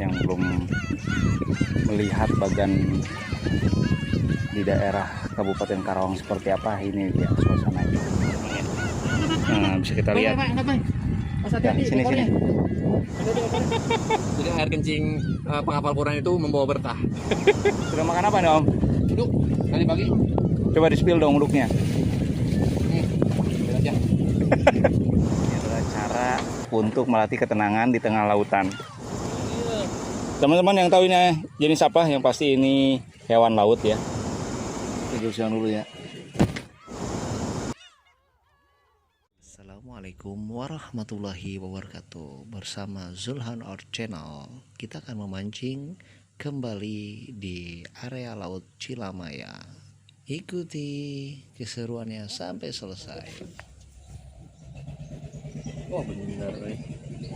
yang belum melihat bagan di daerah Kabupaten Karawang seperti apa, ini dia suasananya. Nah, bisa kita lihat. Ya, sini. Jadi air kencing penghafal Quran itu membawa berkah. Sudah makan apa nih Om? Uduk tadi pagi. Coba di spill dong uduknya. Aja. Ini adalah cara untuk melatih ketenangan di tengah lautan. Teman-teman yang tahu ini jenis apa, yang pasti ini hewan laut ya. Kita dulu ya. Assalamualaikum warahmatullahi wabarakatuh. Bersama Zulhan Art Channel, kita akan memancing kembali di area Laut Cilamaya. Ikuti keseruannya sampai selesai. Wah bener nih.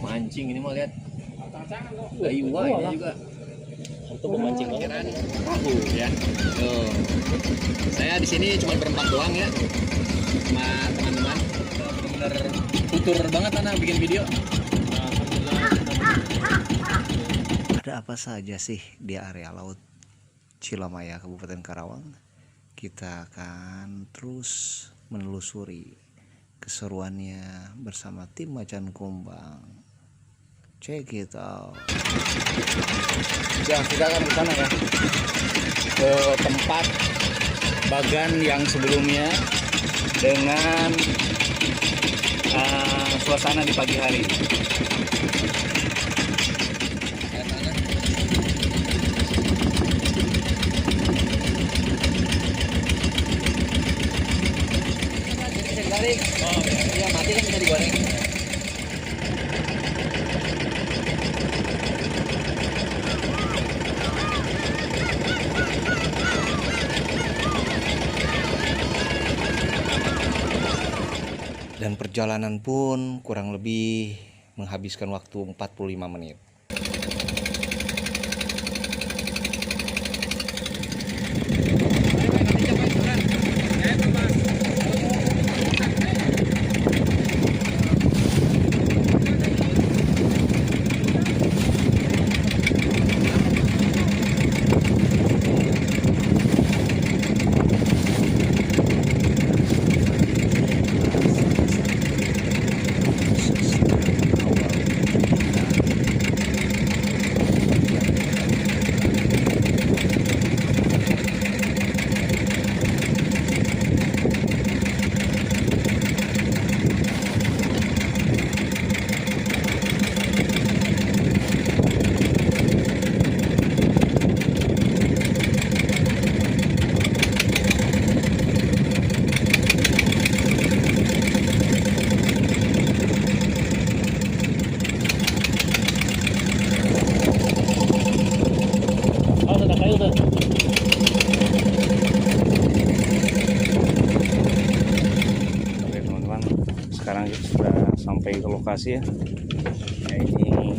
Mancing ini mah lihat. Iwa ini juga. Untuk memancing ikan tahu ya. Tuh. Saya di sini cuma berempat doang ya. Sama teman-teman. Bener-bener tutur banget anak bikin video. Ada apa saja sih di area Laut Cilamaya, Kabupaten Karawang? Kita akan terus menelusuri keseruannya bersama tim Macan Kumbang. Check it out. Ya, kita akan ke sana ya. Ke tempat bagan yang sebelumnya dengan suasana di pagi hari. Oh iya, mati kan bisa digoreng. Dan perjalanan pun kurang lebih menghabiskan waktu 45 menit. Oke teman-teman, sekarang kita sudah sampai ke lokasi ya. Nah, ini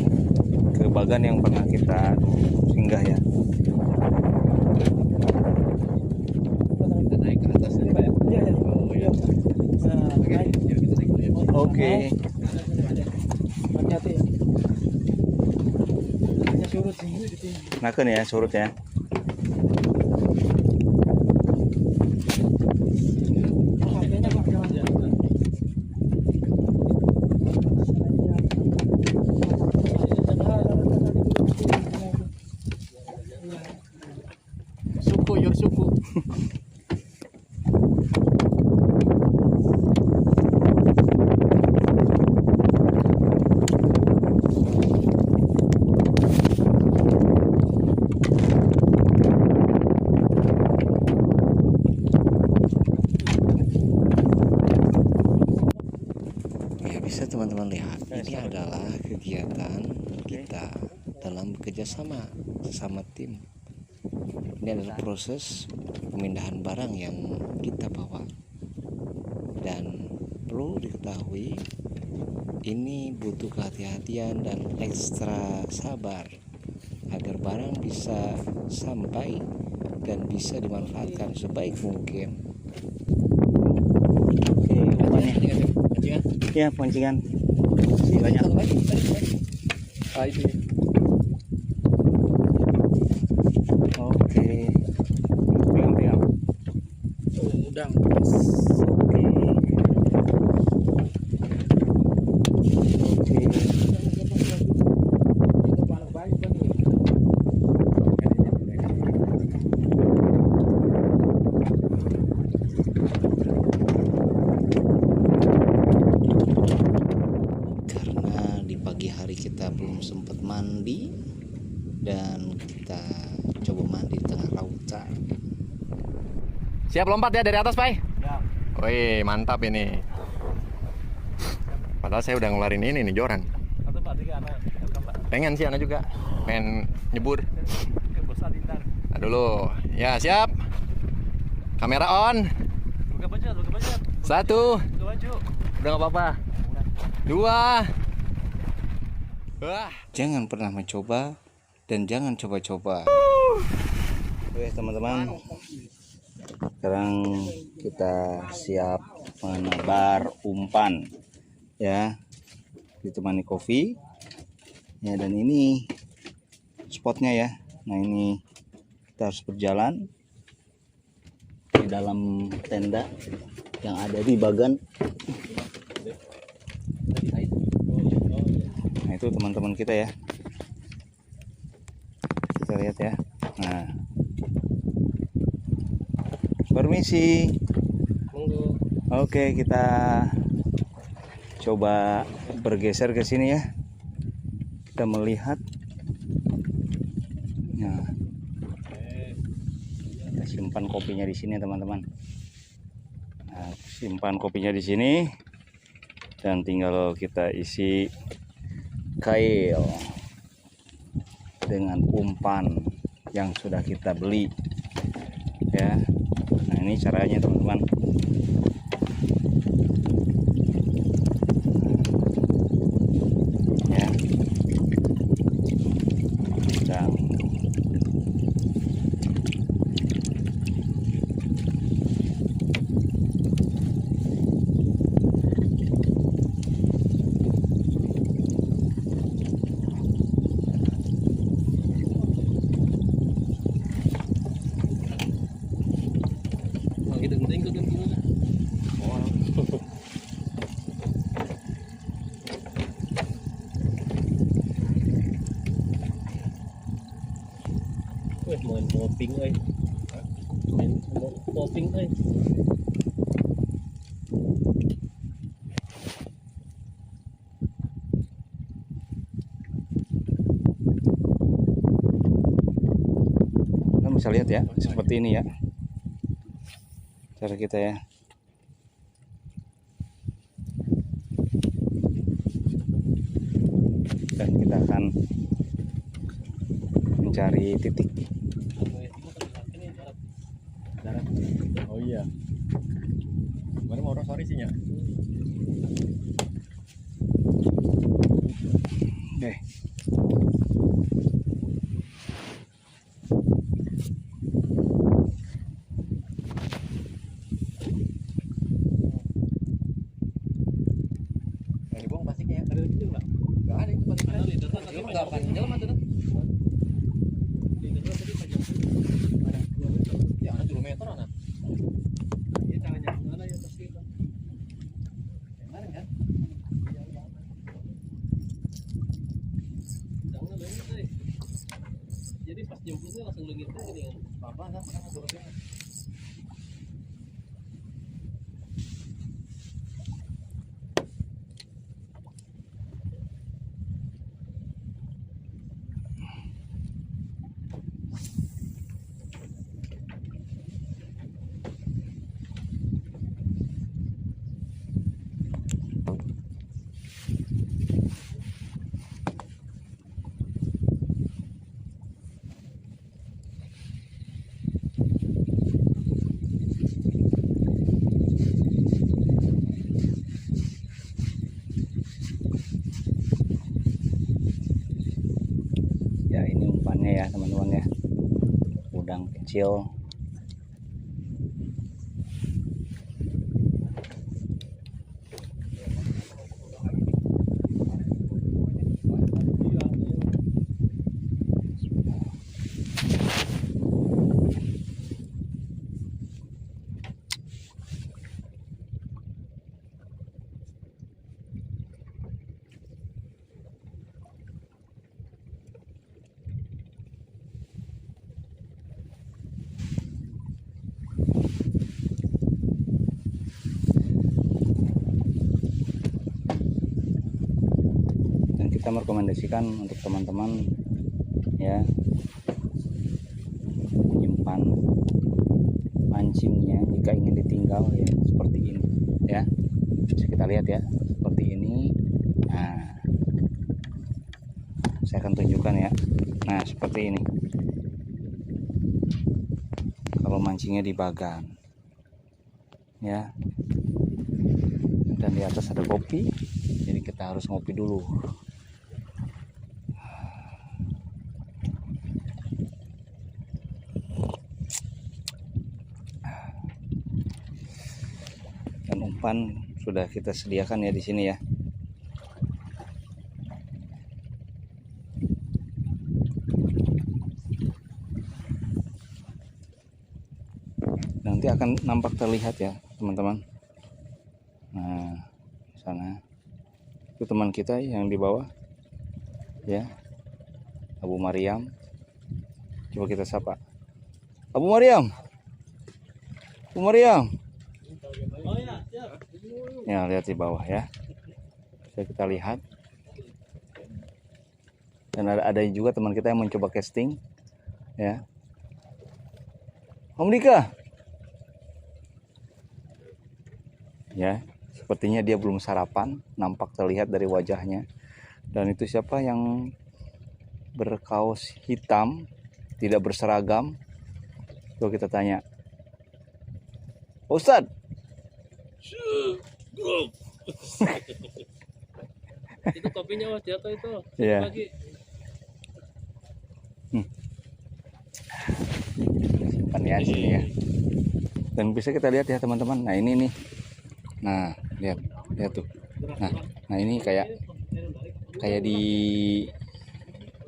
ke bagan yang pernah kita singgah ya. Kita naik ke atas ya, Pak ya? Iya. Oh iya. Oke, yuk kita naik dulu ya. Oke. Hati-hati ya. Hanya surut sih. Naken ya, surut ya. Kayaknya kok jalan ya. Suku yuk suku. Ya, bisa teman-teman lihat, ini adalah kegiatan kita dalam bekerjasama sesama tim. Ini adalah proses pemindahan barang yang kita bawa, dan perlu diketahui ini butuh kehati-hatian dan ekstra sabar agar barang bisa sampai dan bisa dimanfaatkan sebaik mungkin. Oke, umpannya. Pancingan. Ya, pancingan. Masih banyak. Ah itu ya. hari kita belum sempat mandi, dan kita coba mandi di tengah lautan. Siap lompat ya dari atas, Pai? Ya. Wih, mantap ini. Padahal saya udah ngeluarin ini nih, joran. Atau Pak tiga anak Pengen sih anak juga, pengen nyebur. ke bosan Intan. Nah, dulu. Ya, siap. Kamera on. Buka baju. 1. Buka baju. Udah nggak apa-apa. 2. Wah. Jangan pernah mencoba dan jangan coba-coba. Oke teman-teman, sekarang kita siap menebar umpan ya, ditemani kopi ya, dan ini spotnya ya. Nah ini kita harus berjalan di dalam tenda yang ada di Bagan. Nah itu teman-teman kita ya, kita lihat ya. Nah, permisi. Oke, kita coba bergeser ke sini ya. Kita melihat. Nah, kita simpan kopinya di sini teman-teman. Nah, simpan kopinya di sini dan tinggal kita isi kail dengan umpan yang sudah kita beli ya. Nah ini caranya teman-teman. Ya, dan Main poping euy. Main poping euy. kita bisa lihat ya, seperti ini ya cara kita ya. Dan kita akan mencari titik. Oh iya. Kemarin mau orang sorry sih ya. Oke. Yang dibuang plastiknya ya. Ada di situ enggak? Enggak ada itu plastiknya. Dia enggak akan jalan mah tuh. Ya, ada 2 meter anak. Ini tangannya mana ya pasti itu. Kemarin kan? Jangan lengit euy. Jadi pas jemputnya langsung lengit aja dia. Apa enggak? Makanya turunnya. Ya ini umpannya ya teman-teman ya, udang kecil. kita merekomendasikan untuk teman-teman ya menyimpan mancingnya jika ingin ditinggal ya seperti ini ya. Bisa kita lihat ya seperti ini. Nah, saya akan tunjukkan ya. Nah, seperti ini. Kalau mancingnya di bagan ya, dan di atas ada kopi, jadi kita harus ngopi dulu. Dan umpan sudah kita sediakan ya di sini ya. Nanti akan nampak terlihat ya teman-teman. Nah, sana itu teman kita yang di bawah ya, Abu Maryam. Coba kita sapa. Abu Maryam. Abu Maryam. Ya, lihat di bawah ya. Bisa kita lihat. Dan ada juga teman kita yang mencoba casting ya. Om Dika. Ya, sepertinya dia belum sarapan, nampak terlihat dari wajahnya. Dan itu siapa yang berkaos hitam, tidak berseragam? Coba kita tanya. Ustadz. Itu kopinya mas jatuh itu. Iya. Lagi. Simpan ya sini ya. Dan bisa kita lihat ya teman-teman. Nah ini nih. Nah lihat tuh. Nah ini kayak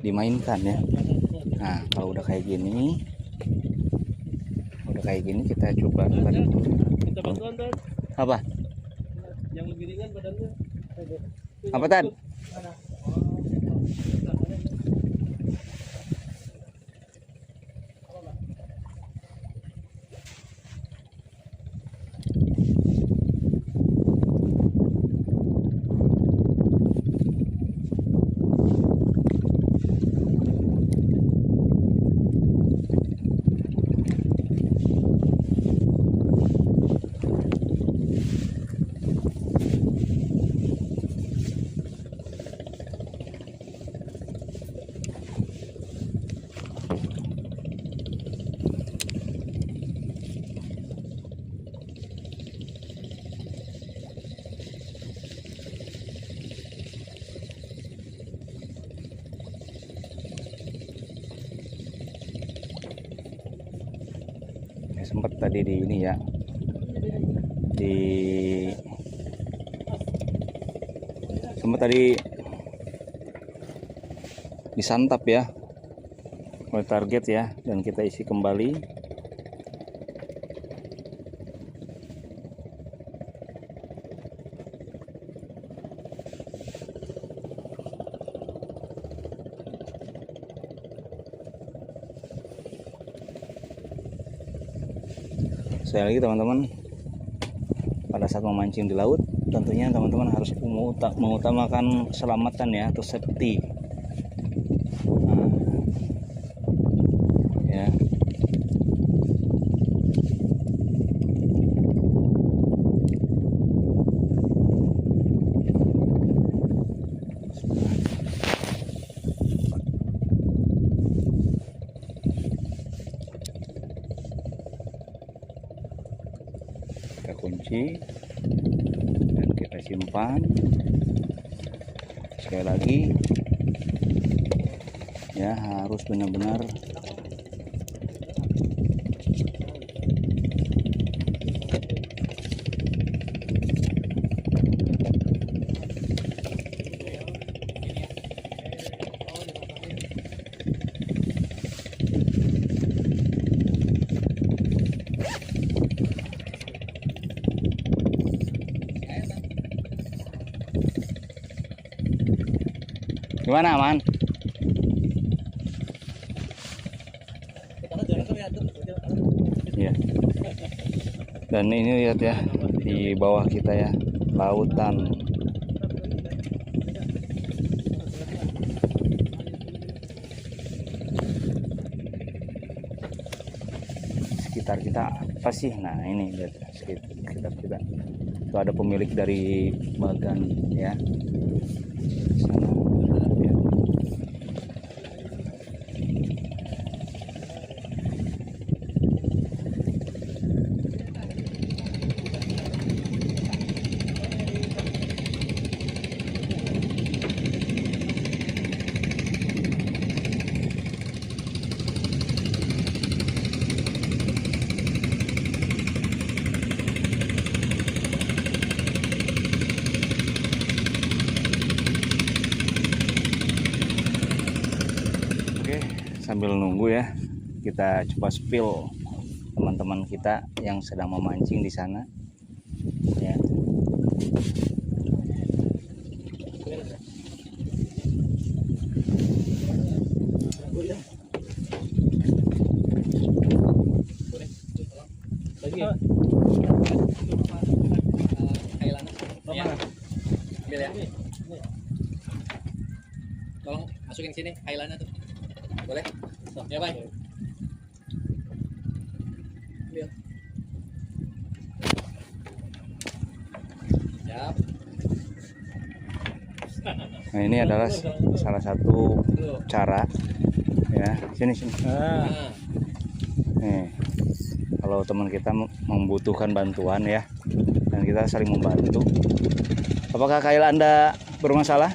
dimainkan ya. Nah kalau udah kayak gini, kita coba. Minta bantuan Tan. Apa? Yang lebih ringan badannya. Apa Tan? Sempat tadi di ini ya, sempat tadi disantap ya oleh target ya, dan kita isi kembali. Sekali lagi teman-teman, pada saat memancing di laut tentunya teman-teman harus mengutamakan keselamatan ya, atau safety. Nah, ya. Kita kunci dan kita simpan. Sekali lagi ya, harus benar-benar gimana aman? Ya. Dan ini lihat ya, di bawah kita ya, lautan. sekitar kita apa sih? Nah ini lihat sekitar kita itu ada pemilik dari Bagan ya sana ya. Sambil nunggu ya, kita coba spill teman-teman kita yang sedang memancing di sana ya. Lagi. Ambil ya. Tolong masukin sini Kailana tuh. Boleh? Ya, Bang. Ambil. Siap. Nah ini adalah salah satu cara ya. Sini. Nah, Nih, kalau teman kita membutuhkan bantuan ya, dan kita saling membantu. Apakah kail Anda bermasalah?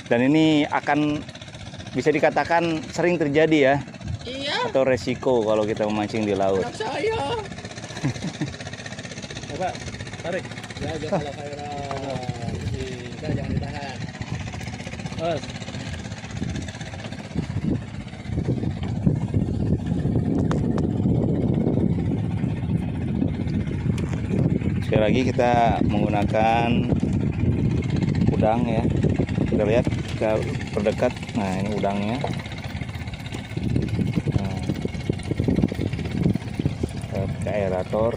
Dan ini akan bisa dikatakan sering terjadi ya. iya, Atau resiko kalau kita memancing di laut. anak saya. Coba tarik. Ya, kalau kamera. Udah, jangan ditahan. Mas. Sekali lagi kita menggunakan udang ya. Kita lihat, kita perdekat. Nah ini udangnya. Nah, kita pakai aerator.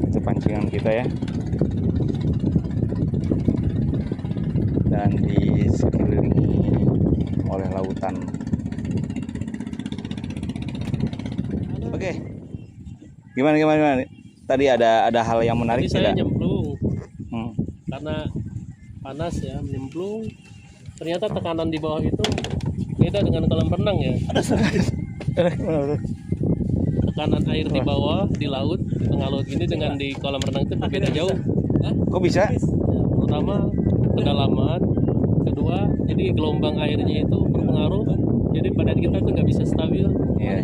Itu pancingan kita ya. Dan disekelilingi oleh lautan. Oke, gimana? Tadi ada hal yang menarik Tadi saya tidak? nyemplung Hmm. karena panas ya, nyemplung. Ternyata tekanan di bawah itu beda dengan kolam renang ya. Tekanan air di bawah di laut, di tengah laut ini dengan di kolam renang itu berbeda jauh. Kok bisa? Ya, pertama kedalaman, kedua jadi gelombang airnya itu berpengaruh. Jadi badan kita tuh nggak bisa stabil. Iya.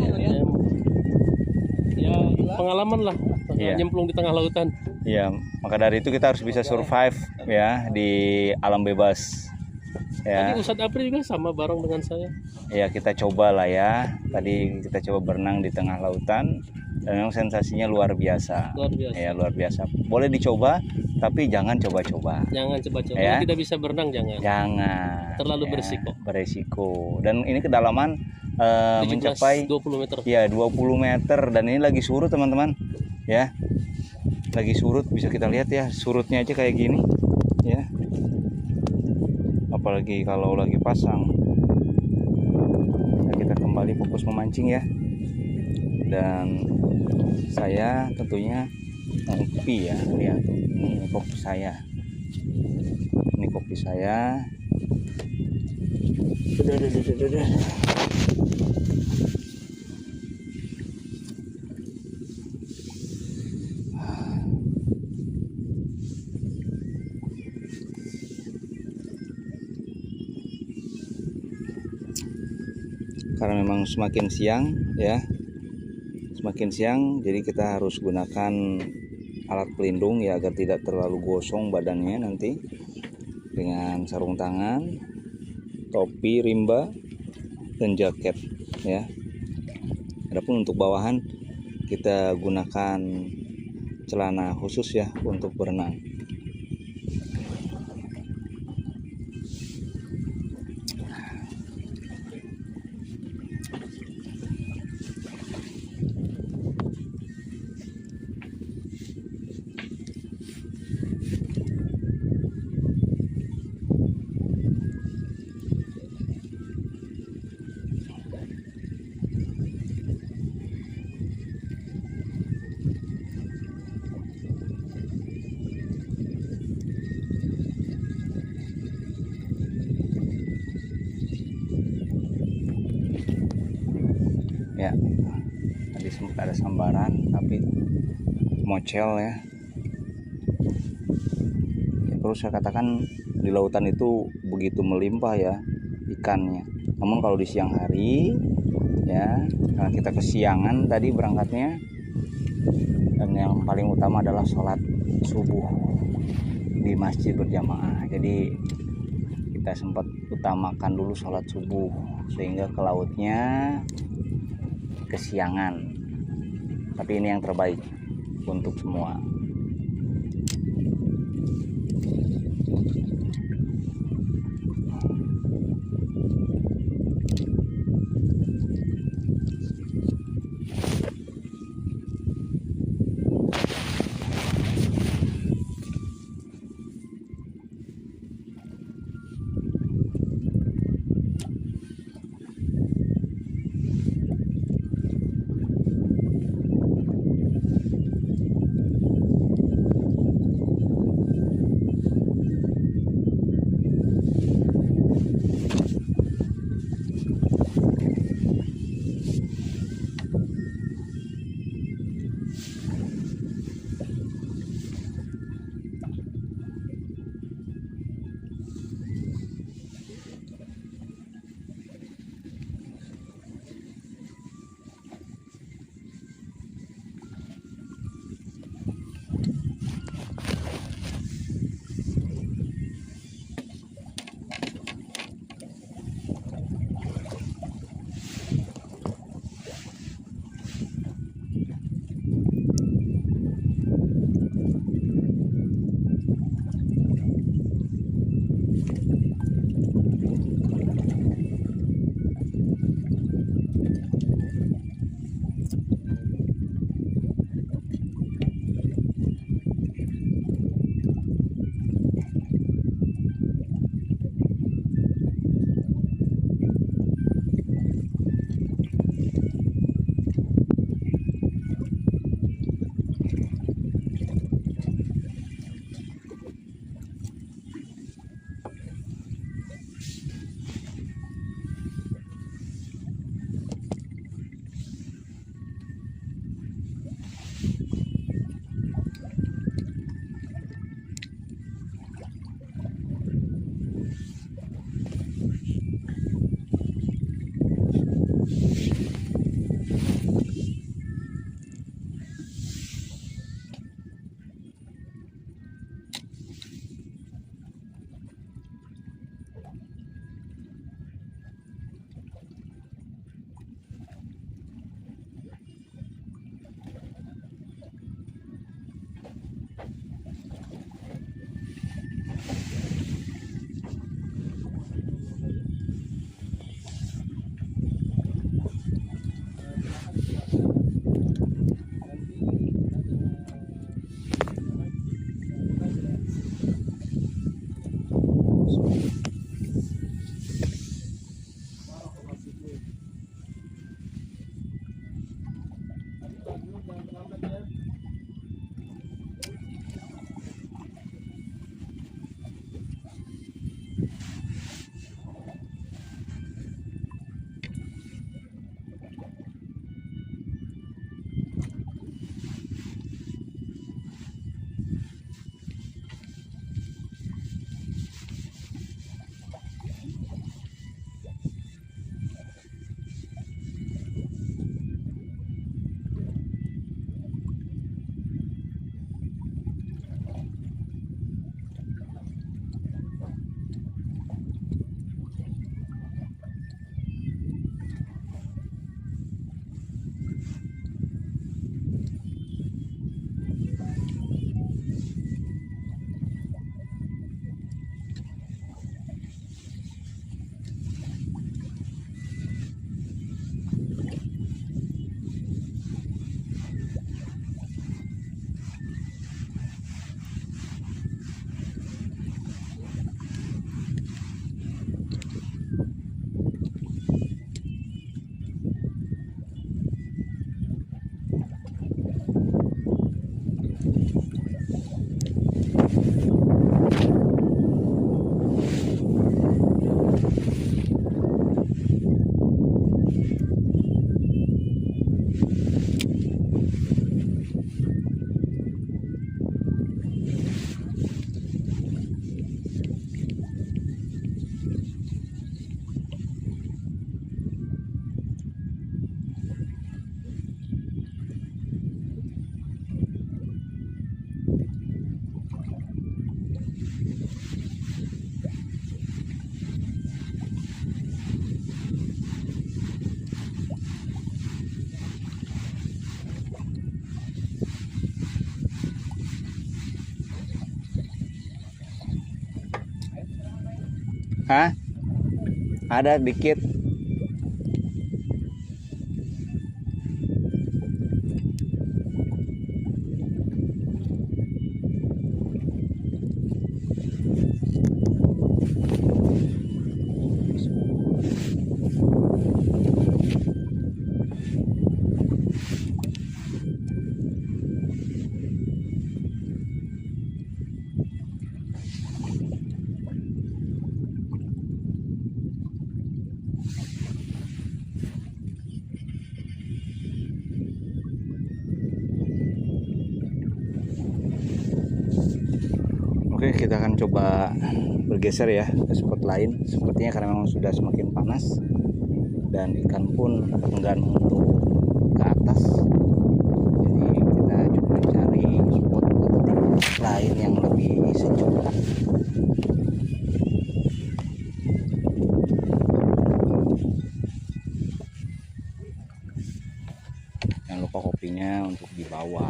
Ya pengalaman lah Iya. nyemplung di tengah lautan. Iya, maka dari itu kita harus bisa survive ya di alam bebas. Ya, Tadi Ustadz Apri juga sama bareng dengan saya. ya kita coba lah ya. Tadi kita coba berenang di tengah lautan dan memang sensasinya luar biasa. Luar biasa. Ya, luar biasa. Boleh dicoba, tapi jangan coba-coba. Jangan coba-coba. Ya. Kalau tidak bisa berenang jangan. Jangan. Terlalu ya, berisiko. Berisiko. Dan ini kedalaman 17, mencapai 20 meter. ya 20 meter dan ini lagi surut teman-teman. Ya. Lagi surut, bisa kita lihat ya, surutnya aja kayak gini. Ya. Apalagi kalau lagi pasang. Nah, kita kembali fokus memancing ya. Dan saya tentunya ngopi ya, lihat ini kopi saya. Ini kopi saya. Karena memang semakin siang ya, semakin siang, jadi kita harus gunakan alat pelindung ya agar tidak terlalu gosong badannya nanti, dengan sarung tangan, topi, rimba, dan jaket ya. Adapun untuk bawahan kita gunakan celana khusus ya untuk berenang. ada sambaran tapi mocel ya. Ya perlu saya katakan di lautan itu begitu melimpah ya ikannya. Namun kalau di siang hari ya, karena kita kesiangan tadi berangkatnya, dan yang paling utama adalah sholat subuh di masjid berjamaah. Jadi kita sempat utamakan dulu sholat subuh sehingga ke lautnya kesiangan. Tapi ini yang terbaik untuk semua. Hah? Ada dikit. Oke, kita akan coba bergeser ya ke spot lain. Sepertinya karena memang sudah semakin panas dan ikan pun enggan untuk ke atas. Jadi kita coba cari spot atau titik lain yang lebih sejuk. Jangan lupa kopinya untuk dibawa.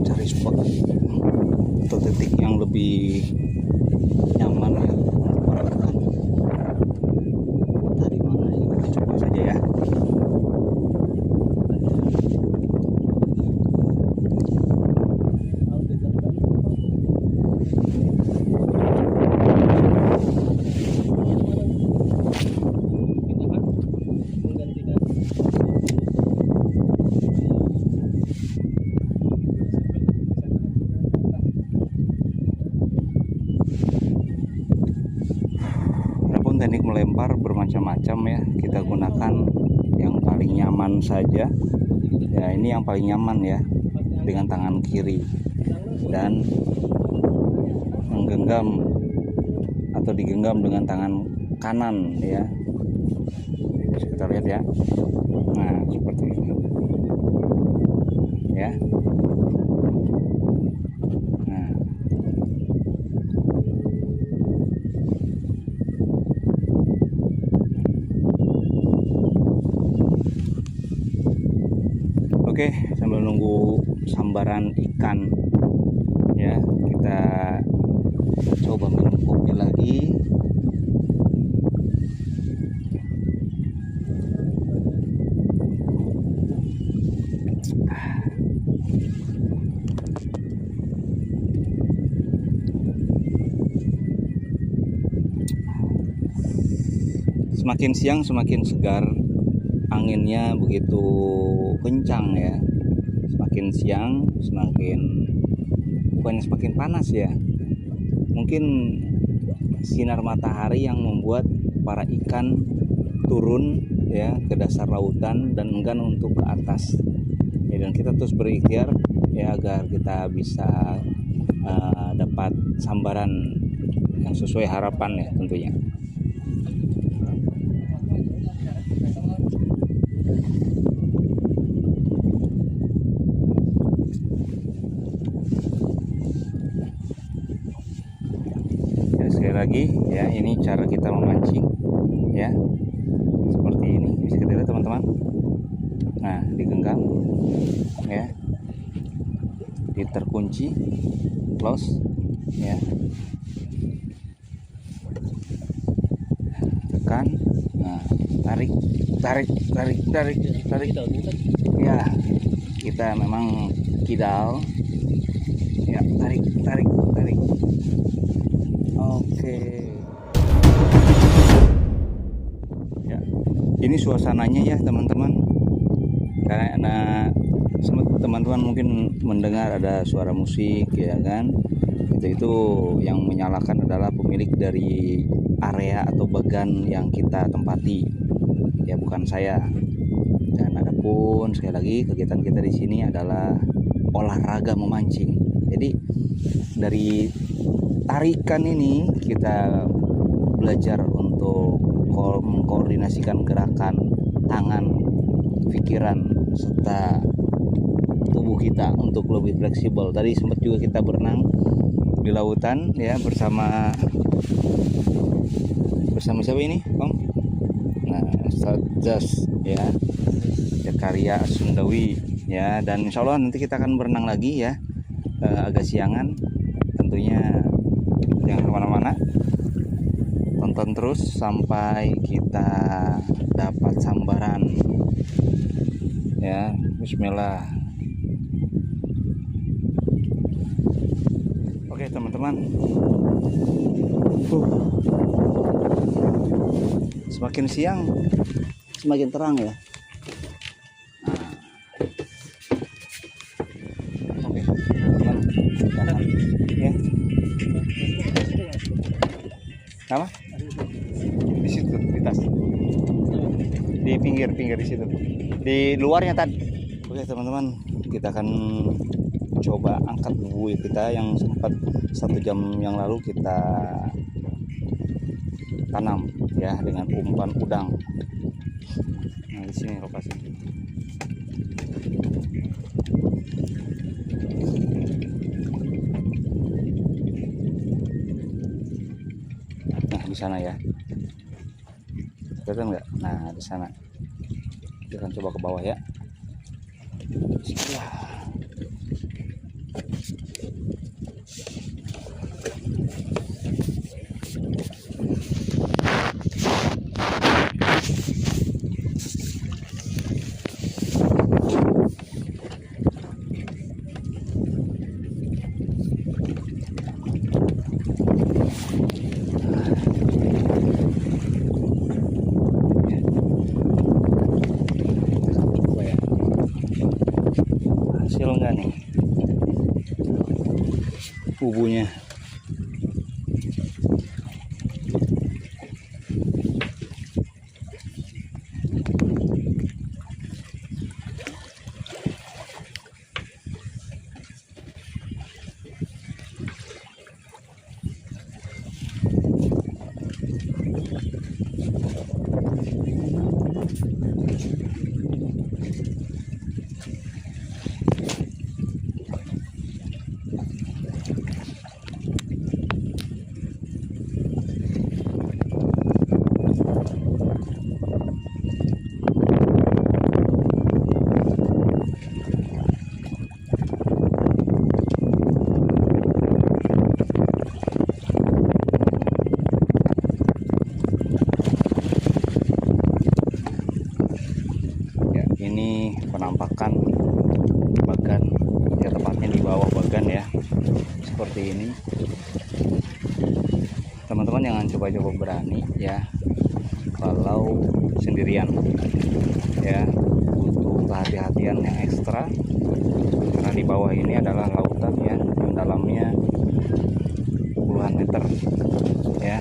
Cari spot atau titik yang lebih nyaman ya menempatkan. Tadi mana ya, kita coba saja ya. Teknik melempar bermacam-macam ya, kita gunakan yang paling nyaman saja ya. Ini yang paling nyaman ya, dengan tangan kiri dan menggenggam atau digenggam dengan tangan kanan ya. Bisa kita lihat ya, nah seperti ini ya. Oke, sambil nunggu sambaran ikan ya, kita coba minum kopi lagi. Semakin siang semakin segar, anginnya begitu kencang ya. Semakin siang semakin, bukannya semakin panas ya, mungkin sinar matahari yang membuat para ikan turun ya ke dasar lautan dan enggan untuk ke atas ya, dan kita terus berikhtiar ya agar kita bisa dapat sambaran yang sesuai harapan ya tentunya. Ya, sekali lagi ya, ini cara kita memancing ya, seperti ini bisa kita lihat teman-teman. Nah, digenggam ya, diterkunci, close ya, tekan, nah, tarik ya, kita memang kidal ya, tarik. Oke ya, ini suasananya ya teman-teman, karena teman-teman mungkin mendengar ada suara musik ya kan, itu yang menyalakan adalah pemilik dari area atau bagan yang kita tempati ya, bukan saya. Dan adapun sekali lagi kegiatan kita di sini adalah olahraga memancing. Jadi dari tarikan ini kita belajar untuk mengkoordinasikan gerakan tangan, pikiran, serta tubuh kita untuk lebih fleksibel. Tadi sempat juga kita berenang di lautan ya bersama siapa ini, Om? Nah, Satjas ya, Karya Sundawi ya, dan insya Allah nanti kita akan berenang lagi ya, agak siangan tentunya. Jangan kemana-mana, tonton terus sampai kita dapat sambaran ya. Bismillah. Oke teman-teman, semakin siang semakin terang ya. Oke teman-teman, ya. Apa? Di situ, di tas, di pinggir di situ, di luarnya tadi. Oke teman-teman, kita akan coba angkat buih kita yang sempat 1 jam yang lalu kita tanam ya dengan umpan udang. Nah, di sini lokasi. Nah, di sana ya. Kelihatan nggak? Nah, di sana. Kita akan coba ke bawah ya. Bismillah. Hasil enggak nih bubunya? Ini penampakan bagan ya, tepatnya di bawah bagan ya, seperti ini. Teman-teman jangan coba-coba berani ya kalau sendirian ya, butuh kehati-hatian yang ekstra karena di bawah ini adalah lautan ya, yang dalamnya puluhan meter ya.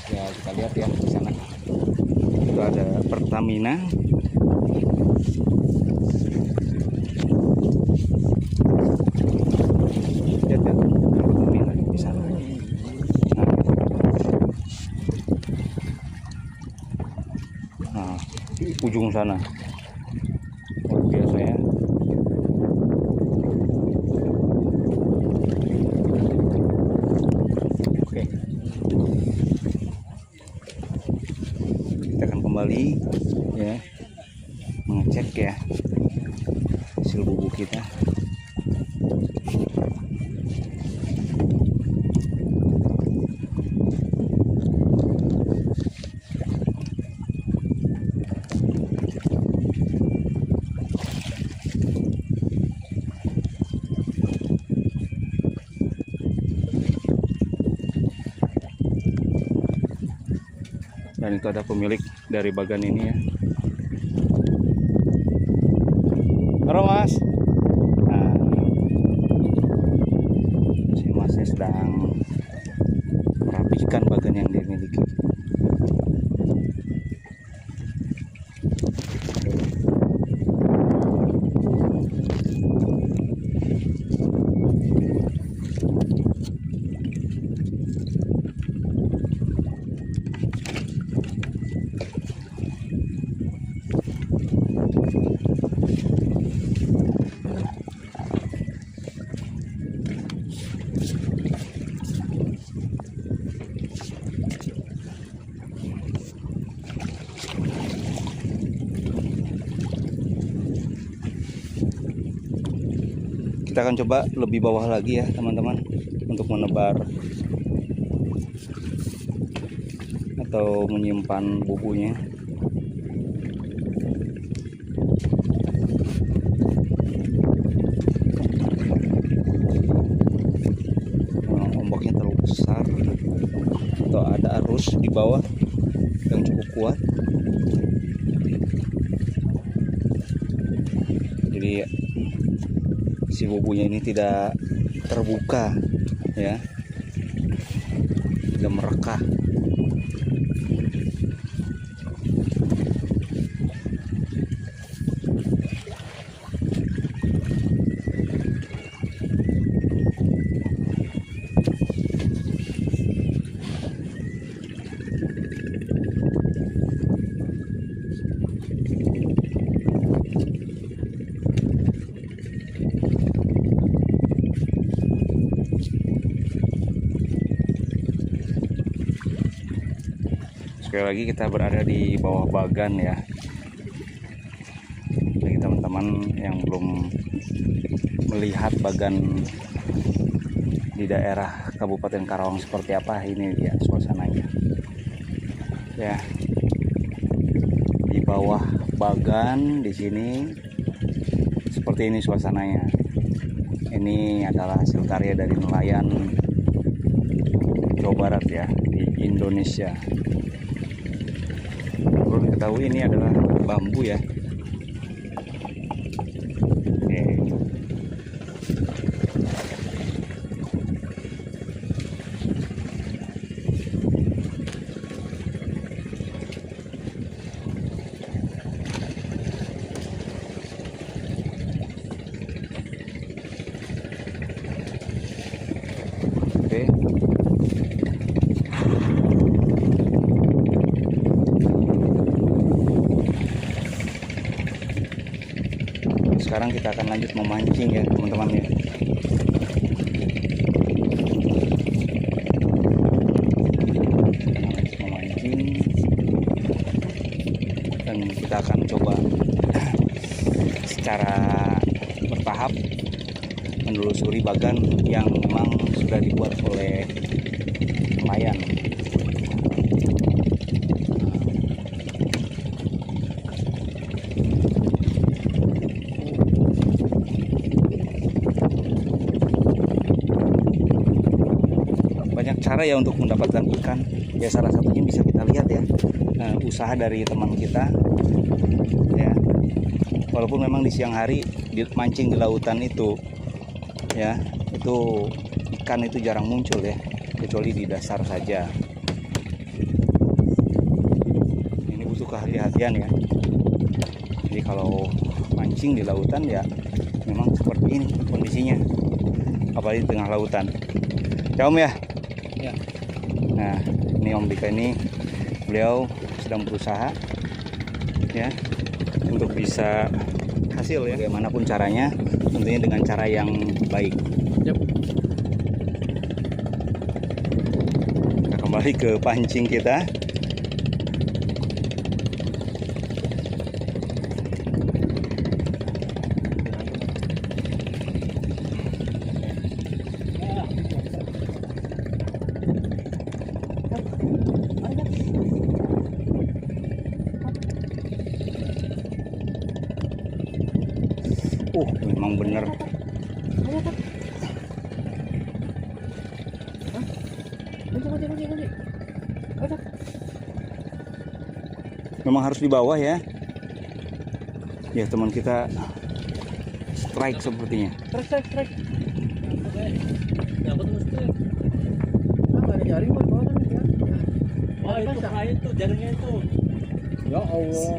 Bisa kita lihat ya di sana itu ada Pertamina. Lihat ya, Pertamina di sana. Nah, di ujung sana luar biasa ya. Oke, kita akan kembali ya mengecek ya hasil bubuk kita. Dan itu ada pemilik dari bagan ini ya. Halo Mas. Nah, si Masnya sedang merapikan bagan yang dimiliki. Kita akan coba lebih bawah lagi ya teman-teman untuk menebar atau menyimpan bubunya. Ombaknya terlalu besar atau ada arus di bawah yang cukup kuat, jadi si bubunya ini tidak terbuka ya, tidak merekah. Sekali lagi kita berada di bawah bagan ya. Bagi teman-teman yang belum melihat bagan di daerah Kabupaten Karawang seperti apa, ini dia suasananya ya. Di bawah bagan di sini seperti ini suasananya. Ini adalah hasil karya dari nelayan Jawa Barat ya, di Indonesia. Perlu diketahui ini adalah bambu ya. Oke. Oke. Sekarang kita akan lanjut memancing ya teman-teman ya. Memancing dan kita akan coba secara bertahap menelusuri bagan yang memang sudah dibuat oleh nelayan. Banyak cara ya untuk mendapatkan ikan ya, salah satunya bisa kita lihat ya, usaha dari teman kita ya. Walaupun memang di siang hari mancing di lautan itu ya, itu ikan itu jarang muncul ya, kecuali di dasar saja. Ini butuh kehati-hatian ya. Jadi kalau mancing di lautan ya memang seperti ini kondisinya, apalagi di tengah lautan ya Om ya. Ya. Nah ini Om Dika ini, beliau sedang berusaha ya untuk bisa hasil ya, bagaimanapun caranya, tentunya dengan cara yang baik. Yep. Kita kembali ke pancing kita. Memang bener. Memang harus di bawah ya. Ya teman kita strike sepertinya. Strike. Dapat mesti. Ada jaring buat bawah kan ya. Wah, itu kain tuh jaringnya itu. Ya Allah.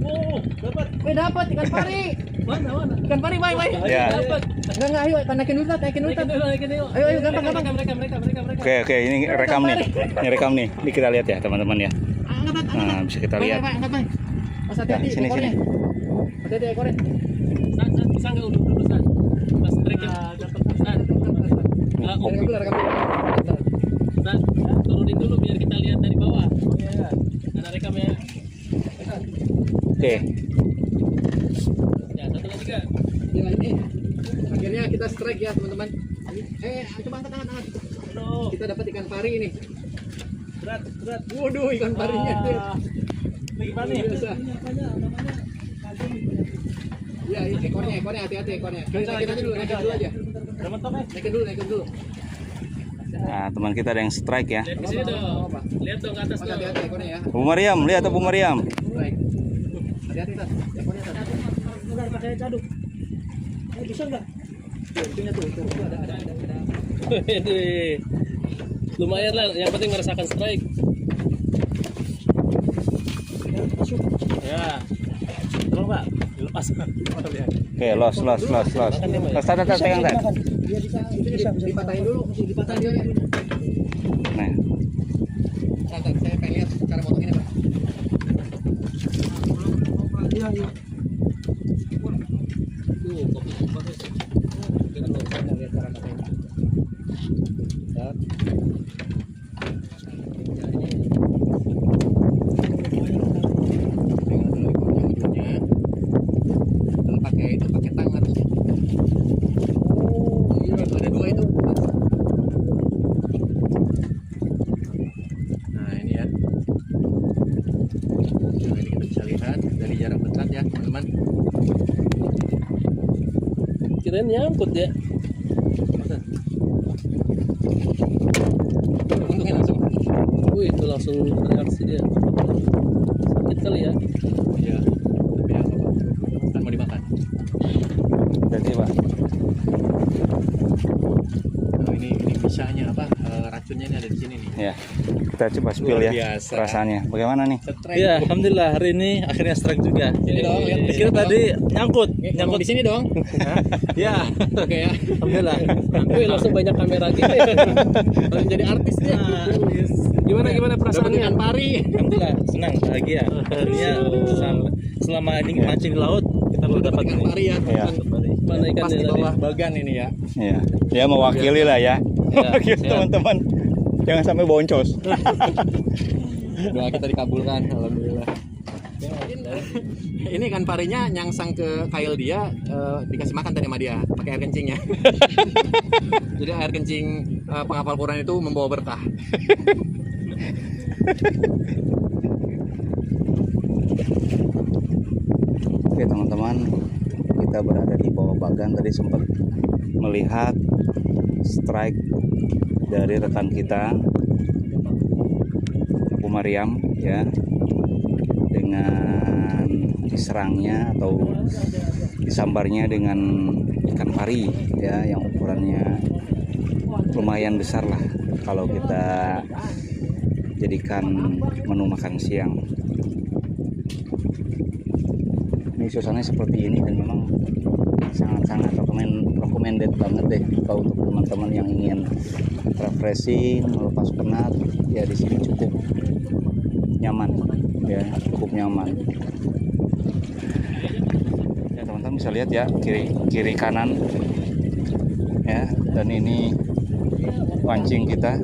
Oh, dapat. Dapat ikan pari. Mana? Ikan pari, baik. Ya. Dapat. Enggak, ayo naikin dulu. Naikin dulu. Ayo, gampang. Mereka. Oke, ini rekam nih. Ini rekam nih. Ini kita lihat ya teman-teman ya. Nah, bisa kita lihat. Mas hati-hati Sini. Hati-hati ekornya. Bisa enggak dulu San? Pas mereka dapat San. Rekam. San, turunin dulu biar kita lihat dari bawah. Oh iya. Ada rekam ya. Oke. Ya, satu lagi Kak. Ya ini. Akhirnya kita strike ya, teman-teman. Coba angkat. Aduh, Kita dapat ikan pari ini. berat. Waduh, ikan parinya. Gimana nih? Biasa. Namanya. Ya, ekornya hati-hati ekornya. Naikin dulu aja. Naikin dulu. Nah, teman kita ada yang strike ya. Lihat di sini dong. Lihat dong ke atas Mas dong. hati-hati ekornya ya. Bu Mariam, lihat Bu Mariam. Strike. Hati-hati Tas. Ekornya Tas. Udah pakai caduk. Bisa enggak? Itunya tuh, itu ada. Lumayan lah, yang penting merasakan strike. Ya. Tolong Pak, dilepas. Oke, los. Pegang. Dia bisa dipatahin dulu, mesti dipatahin dia. Nah, Santai, saya pengen lihat cara motokinnya, Pak. Iya. Tuh, kopi bagus. Kita lihat cara motokin. Pakai tang harusnya. Oh, iya, ada dua itu. Nah, ini ya. Nah, ini kita bisa lihat dari jarak dekat ya, teman-teman. Kirain nyangkut ya. Untungnya langsung. Wih, itu langsung reaksi dia. Sakit kali ya. Iya. Tapi ya, apa? Kan mau dimakan. berarti Pak. Nah, ini bisanya apa? Racunnya ini ada di sini nih. Ya. Kita coba spill Luar ya biasa. perasaannya. Bagaimana nih? Strike. Iya, alhamdulillah hari ini akhirnya strike juga. Sini dong, lihat. Kira tadi nyangkut Di sini dong. Ya, Oke ya. alhamdulillah. Wih, langsung banyak kamera gini. Langsung jadi artis dia. Gimana Dapat perasaannya? ikan pari. Alhamdulillah, senang, bahagia. Akhirnya selama ini mancing di laut kita baru dapat ikan pari ya. Iya. Mana Pas ikannya di tadi? bawah bagan ini ya. Ya. Ya mewakili lah ya. Mewakili siap. teman-teman. Jangan sampai boncos. Doa kita dikabulkan, alhamdulillah. Ini ikan parinya nyangsang ke kail dia, dikasih makan tadi sama dia pakai air kencingnya. Jadi air kencing penghafal Quran itu membawa berkah. Oke teman-teman, kita berada di bawah bagan. Tadi sempat melihat strike dari rekan kita Bu Mariam ya, dengan diserangnya atau disambarnya dengan ikan pari ya, yang ukurannya lumayan besar lah kalau kita jadikan menu makan siang. Ini suasananya seperti ini dan memang sangat-sangat recommended banget deh kalau untuk teman-teman yang ingin refreshing, melepas penat ya, di sini cukup nyaman ya, cukup nyaman ya. Teman-teman bisa lihat ya, kiri kanan ya, dan ini pancing kita.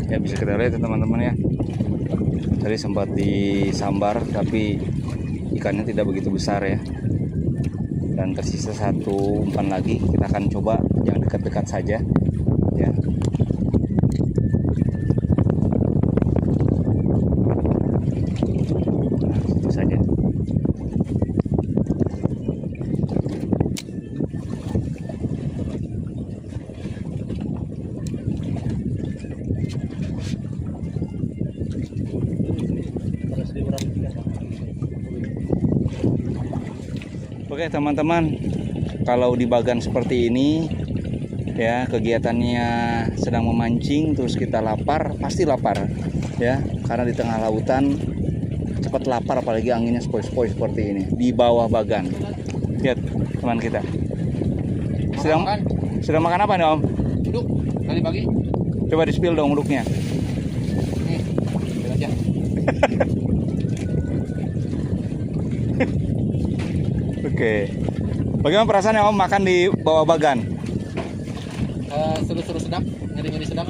Ya bisa kita lihat ya teman-teman ya, tadi sempat disambar tapi ikannya tidak begitu besar ya, dan tersisa satu umpan lagi. Kita akan coba yang dekat-dekat saja ya. Nah, situ saja. Oke teman-teman, kalau di Bagan seperti ini ya, kegiatannya sedang memancing terus kita lapar, pasti lapar ya, karena di tengah lautan cepat lapar, apalagi anginnya sepoi-sepoi seperti ini di bawah Bagan. Lihat teman kita sedang makan apa nih Om? Uduk tadi pagi. Coba di spill dong uduknya. Nih, spill aja. Oke. Bagaimana perasaannya Om makan di bawah Bagan? Seru-seru sedap, ngeri-ngeri sedap.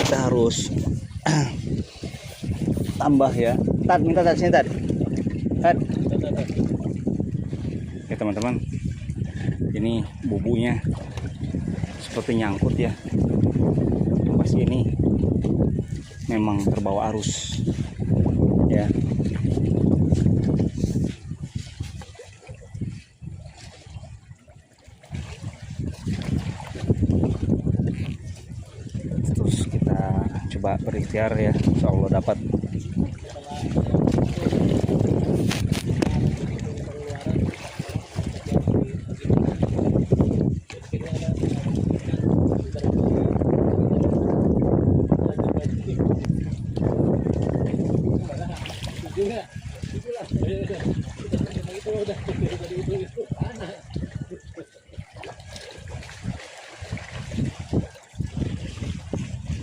Kita harus tambah ya. Tad, minta Tad sini Tad. Tad. Ya teman-teman, ini bubunya seperti nyangkut ya. Pas ini memang terbawa arus ya. Terus kita coba berikhtiar ya, insya Allah dapat.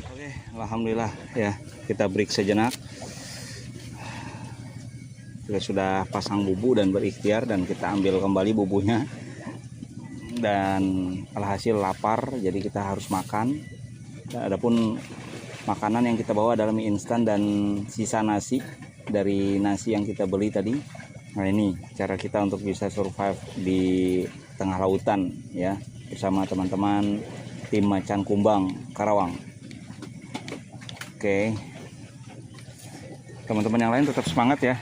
Oke, alhamdulillah ya, kita break sejenak. Kita sudah pasang bubu dan berikhtiar, dan kita ambil kembali bubunya. Dan alhasil lapar, jadi kita harus makan. Dan adapun makanan yang kita bawa adalah mie instan dan sisa nasi dari nasi yang kita beli tadi. Nah ini cara kita untuk bisa survive di tengah lautan ya, bersama teman-teman tim Macan Kumbang Karawang. Oke, teman-teman yang lain tetap semangat ya.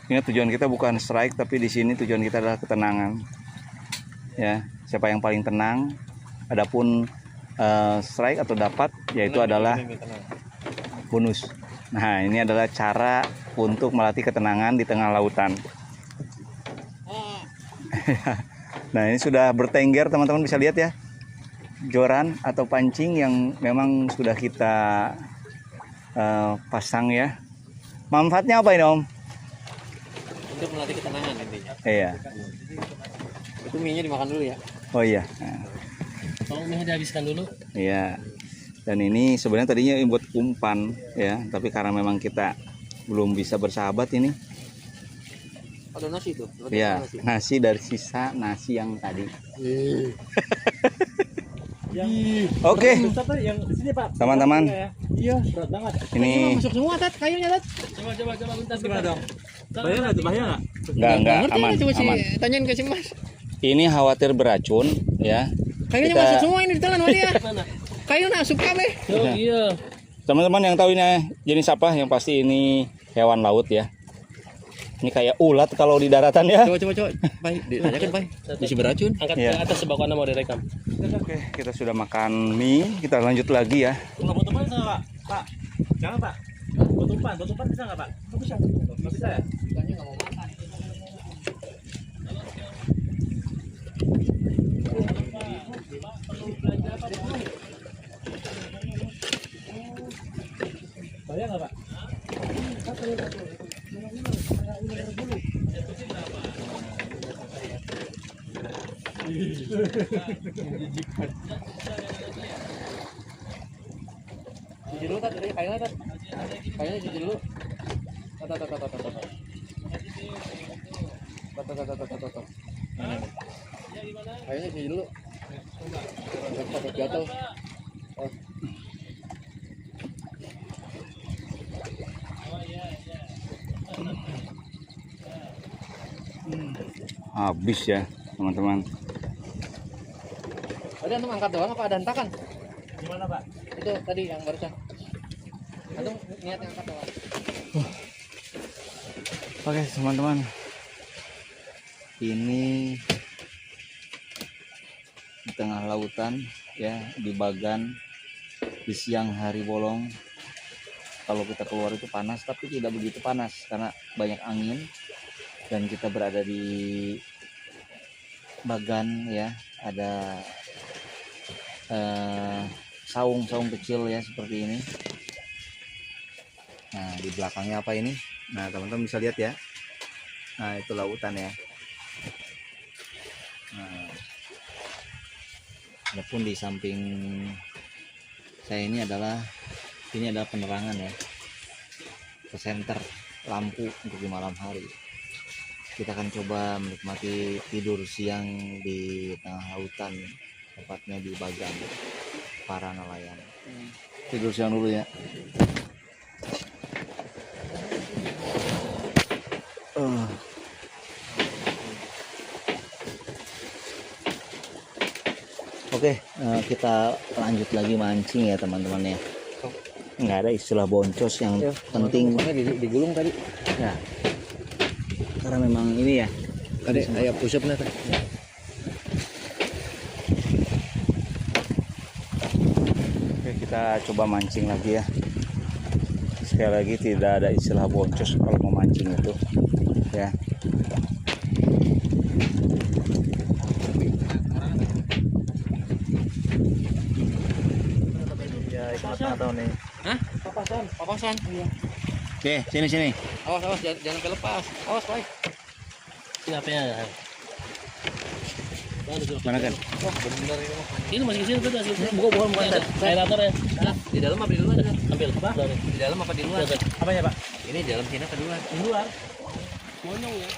Ingat, tujuan kita bukan strike, tapi di sini tujuan kita adalah ketenangan. Ya, siapa yang paling tenang, adapun strike atau dapat, yaitu adalah bonus. Nah, ini adalah cara untuk melatih ketenangan di tengah lautan. Nah, ini sudah bertengger, teman-teman bisa lihat ya, joran atau pancing yang memang sudah kita pasang ya. Manfaatnya apa ini Om? Untuk melatih ketenangan intinya. Iya. Itu mie-nya dimakan dulu ya. Oh iya. Nah. Tolong mie dihabiskan dulu. Iya. Dan ini sebenarnya tadinya buat umpan ya, tapi karena memang kita belum bisa bersahabat ini, Ada nasi tuh. Ya, nasi dari sisa nasi yang tadi. Oke, teman-teman. Iya, berat banget. Ini Masuk semua tat kayunya tat. Coba bentar. Gimana dong? Bahaya nggak tuh? Bahaya nggak? enggak aman, Coba sih aman. tanyain ke si Mas. Ini khawatir beracun ya. Kayunya Kita- masuk semua ini di tangan Wali ya. Mana? Kayu nasuk kabeh. Oh iya. Teman-teman yang tahu ini jenis apa, yang pasti ini hewan laut ya. Ini kayak ulat kalau di daratan ya. Coba. Pai, ditanyakan Pai. Bisa beracun. Angkat Iya. ke atas sebagian mau direkam. Oke, kita sudah makan mie, kita lanjut lagi ya. Kalau batu umpan bisa nggak, Pak? Pak, jangan, Pak. Batu umpan bisa nggak, Pak? Nggak bisa. Nggak bisa ya? Bayar nggak, Pak? Cuci dulu tat, kayunya tat. Kayunya cuci dulu. Tat. Kayunya cuci dulu. Takut gatal. Oh. Habis ya, teman-teman. Tadi antum angkat doang apa ada hentakan? Gimana, Pak? Itu tadi yang barusan. Antum niat angkat doang. Oke, teman-teman. Ini di tengah lautan ya, di Bagan di siang hari bolong. Kalau kita keluar itu panas, tapi tidak begitu panas karena banyak angin dan kita berada di Bagan ya, ada saung-saung kecil ya seperti ini. Nah, di belakangnya apa ini? Nah, teman-teman bisa lihat ya. Nah, itu lautan ya. Nah, adapun di samping saya ini adalah penerangan ya, presenter lampu untuk di malam hari. Kita akan coba menikmati tidur siang di tengah lautan, tepatnya di Bagan para nelayan. Tidur siang dulu ya. Oke, kita lanjut lagi mancing ya teman-teman ya. Nggak ada istilah boncos, yang penting Digulung tadi. ya. Karena memang ini ya. Tadi ayam push up nih. Oke, kita coba mancing lagi ya. Sekali lagi tidak ada istilah boncos kalau mau mancing itu ya. Hah? Papasan. Iya. Oke, sini. Awas jangan sampai lepas. Awas, Pai. Ini apa ya? Mana kan? Wah, bener ini mah. Ini masih kecil tuh asli. Bukan. Aerator ya. Di dalam apa di luar? Ambil apa? Di dalam apa di luar? Apa ya, Pak? Ini di dalam sini apa di luar? Di luar. Monyong ya.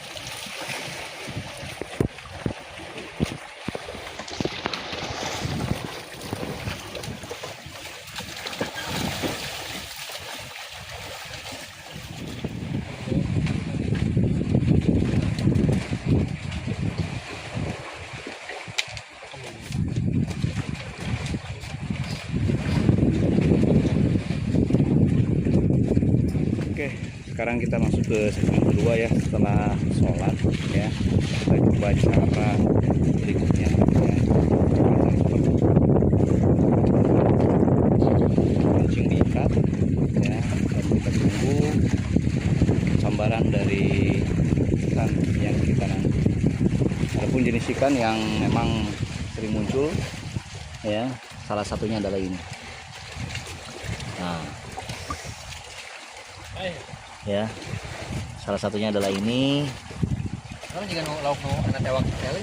Oke, sekarang kita masuk ke segmen kedua ya, setelah sholat ya. Kita coba cara berikutnya ya. Mancing diikat ya, dan kita tunggu sambaran dari ikan yang kita nanti. Adapun jenis ikan yang memang sering muncul ya, salah satunya adalah ini. Nah, ya, salah satunya adalah ini. Kalau jika lauk anak tewak sekali.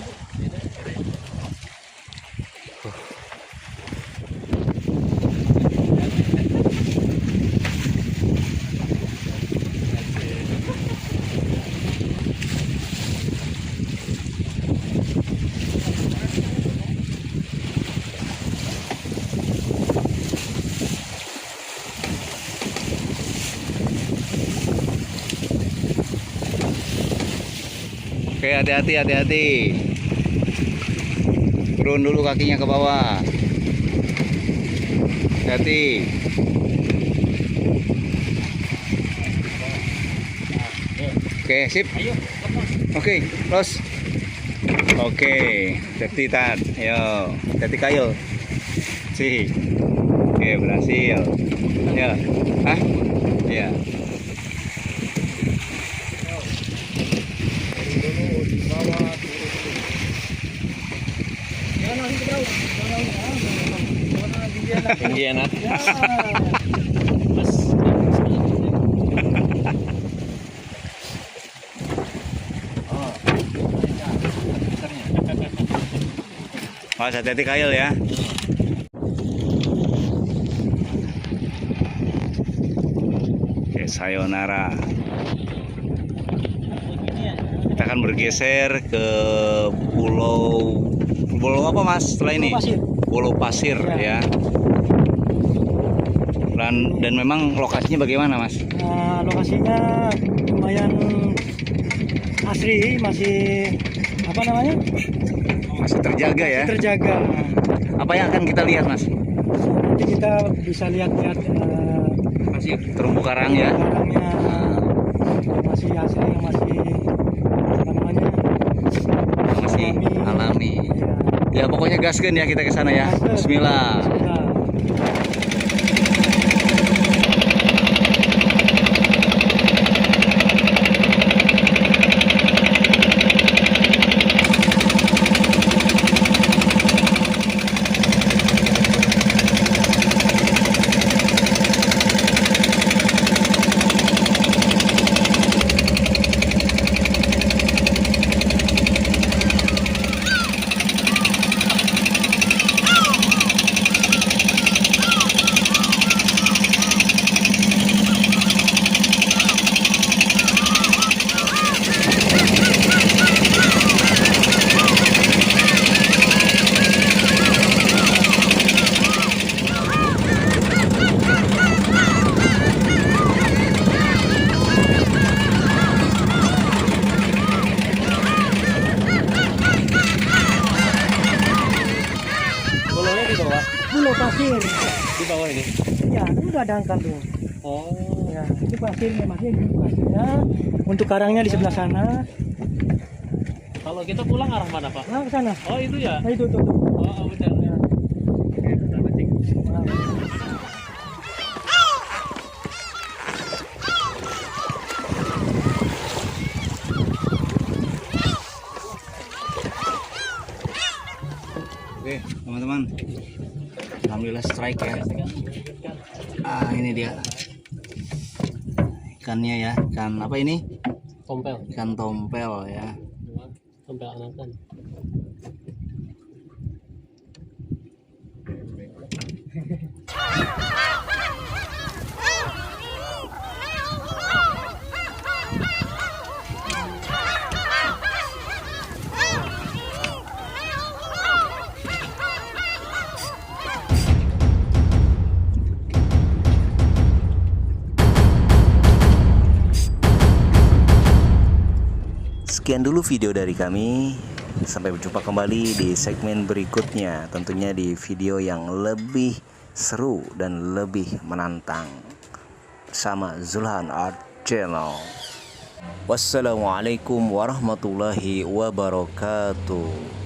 Oke, hati-hati. Turun dulu kakinya ke bawah. Hati. Oke, sip. Oke, close. Oke, safety tat. Yo, hati kayu. Si. Oke, berhasil. Ya. Hah? Ya. Pengkhianat. Mas, hati-hati kail ya. Oke, sayonara. Kita akan bergeser ke pulau apa Mas setelah ini? Pulau Pasir ya. Dan memang lokasinya bagaimana Mas? Lokasinya lumayan asri, masih apa namanya? Masih terjaga ya? Terjaga. Apa yang akan kita lihat Mas? Nanti kita bisa lihat-lihat Masih terumbu karang ya? karangnya masih asli, yang masih apa namanya? Masih alami. Ya. Ya pokoknya gaskeun ya kita ke sana ya. Bismillah. Nah, Pulaunya di bawah. Pulau Pasir. Di bawah ini. Ya, itu udah dangkal tuh. Oh. Ya, itu pasirnya, masih ini pasirnya. Untuk karangnya di sebelah sana. Kalau kita pulang arah mana, Pak? Nah, ke sana. Oh, itu ya. Nah, itu tuh. Oh, benar. Ya. Oke, kita mancing. Nah. Oke, teman-teman. Alhamdulillah strike ya. Ini dia. Ikannya ya. Ikan apa ini? Tompel. Ikan tompel ya. Tompel anakan. Sekian dulu video dari kami. Sampai berjumpa kembali di segmen berikutnya. Tentunya di video yang lebih seru dan lebih menantang. Bersama Zulhan Art Channel. Wassalamualaikum warahmatullahi wabarakatuh.